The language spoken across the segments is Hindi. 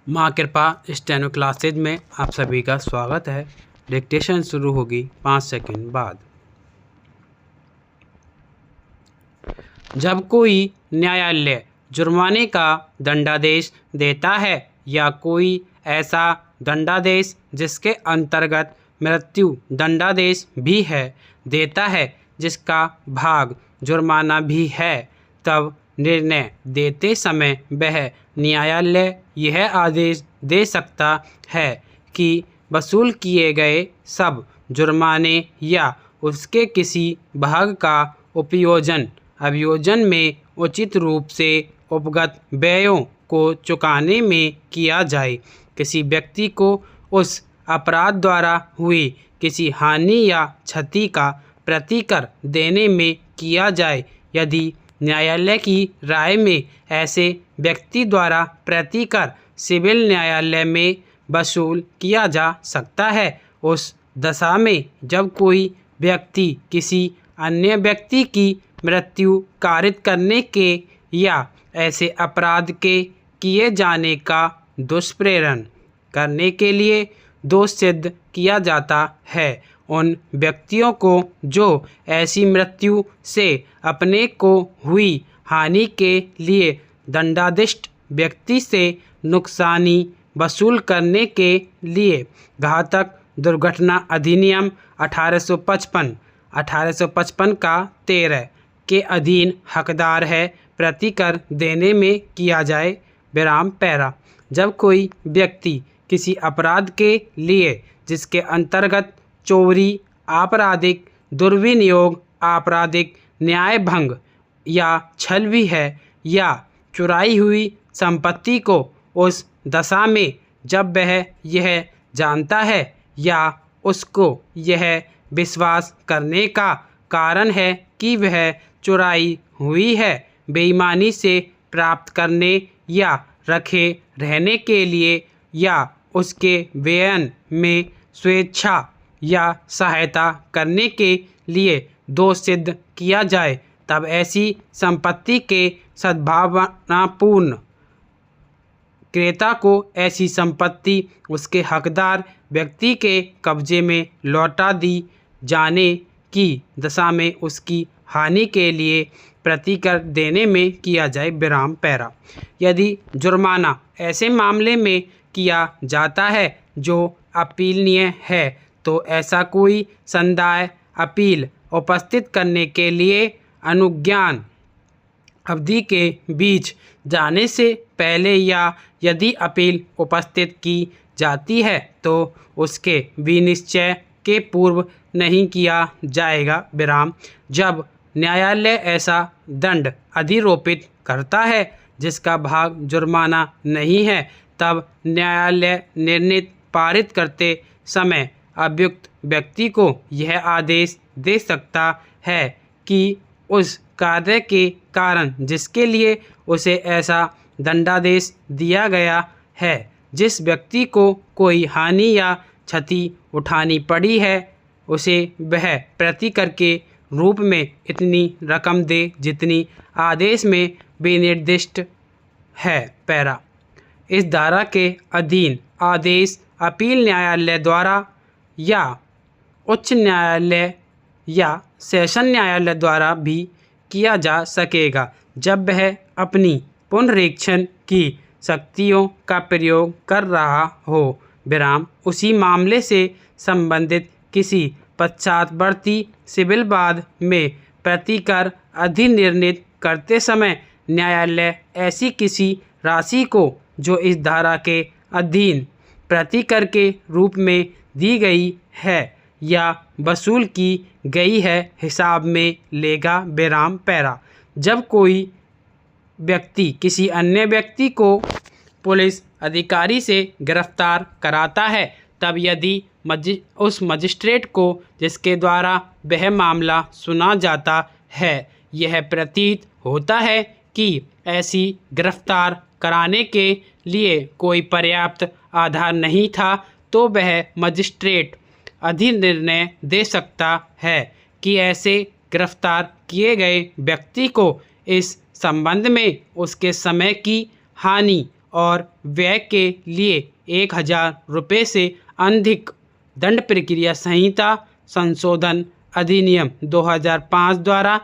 माँ कृपा स्टेनो क्लासेज में आप सभी का स्वागत है। डिक्टेशन शुरू होगी 5 सेकंड बाद। जब कोई न्यायालय जुर्माने का दंडादेश देता है या कोई ऐसा दंडादेश जिसके अंतर्गत मृत्यु दंडादेश भी है देता है, जिसका भाग जुर्माना भी है, तब निर्णय देते समय वह न्यायालय यह आदेश दे सकता है कि वसूल किए गए सब जुर्माने या उसके किसी भाग का उपयोजन अभियोजन में उचित रूप से उपगत व्ययों को चुकाने में किया जाए। किसी व्यक्ति को उस अपराध द्वारा हुई किसी हानि या क्षति का प्रतिकर देने में किया जाए। यदि न्यायालय की राय में ऐसे व्यक्ति द्वारा प्रतिकर सिविल न्यायालय में वसूल किया जा सकता है, उस दशा में जब कोई व्यक्ति किसी अन्य व्यक्ति की मृत्यु कारित करने के या ऐसे अपराध के किए जाने का दुष्प्रेरण करने के लिए दोष सिद्ध किया जाता है, उन व्यक्तियों को जो ऐसी मृत्यु से अपने को हुई हानि के लिए दंडादिष्ट व्यक्ति से नुकसानी वसूल करने के लिए घातक दुर्घटना अधिनियम 1855 का 13 के अधीन हकदार है, प्रतिकर देने में किया जाए। विराम पैरा। जब कोई व्यक्ति किसी अपराध के लिए जिसके अंतर्गत चोरी, आपराधिक दुर्विनियोग, आपराधिक न्यायभंग या छल भी है, या चुराई हुई संपत्ति को उस दशा में जब वह यह जानता है या उसको यह विश्वास करने का कारण है कि वह चुराई हुई है, बेईमानी से प्राप्त करने या रखे रहने के लिए या उसके व्ययन में स्वेच्छा या सहायता करने के लिए दोष सिद्ध किया जाए, तब ऐसी संपत्ति के सद्भावनापूर्ण क्रेता को ऐसी संपत्ति उसके हकदार व्यक्ति के कब्जे में लौटा दी जाने की दशा में उसकी हानि के लिए प्रतिकर देने में किया जाए। विराम पैरा। यदि जुर्माना ऐसे मामले में किया जाता है जो अपीलनीय है, तो ऐसा कोई संदाय अपील उपस्थित करने के लिए अनुज्ञान अवधि के बीच जाने से पहले या यदि अपील उपस्थित की जाती है तो उसके विनिश्चय के पूर्व नहीं किया जाएगा। विराम। जब न्यायालय ऐसा दंड अधिरोपित करता है जिसका भाग जुर्माना नहीं है, तब न्यायालय निर्णय पारित करते समय अभियुक्त व्यक्ति को यह आदेश दे सकता है कि उस कार्य के कारण जिसके लिए उसे ऐसा दंडादेश दिया गया है, जिस व्यक्ति को कोई हानि या क्षति उठानी पड़ी है, उसे वह प्रतिकर के रूप में इतनी रकम दे जितनी आदेश में विनिर्दिष्ट है। पैरा। इस धारा के अधीन आदेश अपील न्यायालय द्वारा या उच्च न्यायालय या सेशन न्यायालय द्वारा भी किया जा सकेगा जब वह अपनी पुनरीक्षण की शक्तियों का प्रयोग कर रहा हो। विराम। उसी मामले से संबंधित किसी पश्चातवर्ती सिविल वाद में प्रतिकर अधिनिर्णित करते समय न्यायालय ऐसी किसी राशि को जो इस धारा के अधीन प्रतिकर के रूप में दी गई है या वसूल की गई है, हिसाब में लेगा। विराम पैरा। जब कोई व्यक्ति किसी अन्य व्यक्ति को पुलिस अधिकारी से गिरफ्तार कराता है, तब यदि उस मजिस्ट्रेट को जिसके द्वारा वह मामला सुना जाता है यह प्रतीत होता है कि ऐसी गिरफ्तार कराने के लिए कोई पर्याप्त आधार नहीं था, तो वह मजिस्ट्रेट अधिनिर्णय दे सकता है कि ऐसे गिरफ्तार किए गए व्यक्ति को इस संबंध में उसके समय की हानि और व्यय के लिए 1000 रुपये से अधिक दंड प्रक्रिया संहिता संशोधन अधिनियम 2005 द्वारा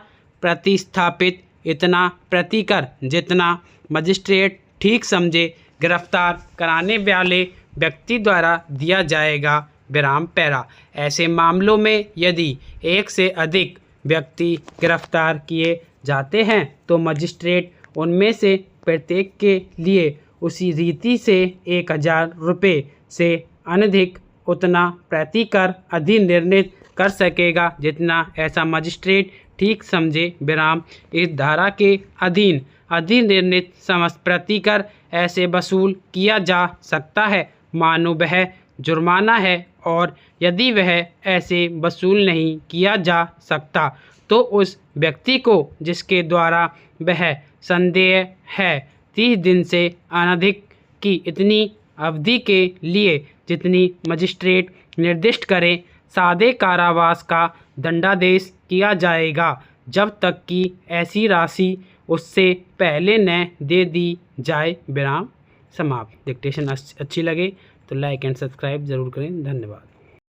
प्रतिस्थापित इतना प्रतिकर जितना मजिस्ट्रेट ठीक समझे गिरफ्तार कराने वाले व्यक्ति द्वारा दिया जाएगा। विराम पैरा। ऐसे मामलों में यदि एक से अधिक व्यक्ति गिरफ्तार किए जाते हैं तो मजिस्ट्रेट उनमें से प्रत्येक के लिए उसी रीति से 1000 रुपये से अनधिक उतना प्रतिकर अधिनिर्णित कर सकेगा जितना ऐसा मजिस्ट्रेट ठीक समझे। विराम। इस धारा के अधीन अधिनिर्णित समस्त प्रतिकर ऐसे वसूल किया जा सकता है मानो वह जुर्माना है, और यदि वह ऐसे वसूल नहीं किया जा सकता तो उस व्यक्ति को जिसके द्वारा वह संदेह है 30 दिन से अनधिक की इतनी अवधि के लिए जितनी मजिस्ट्रेट निर्दिष्ट करे सादे कारावास का दंडादेश किया जाएगा जब तक कि ऐसी राशि उससे पहले न दे दी जाए। विराम समाप्त। डिक्टेशन अच्छी लगे तो लाइक एंड सब्सक्राइब ज़रूर करें। धन्यवाद।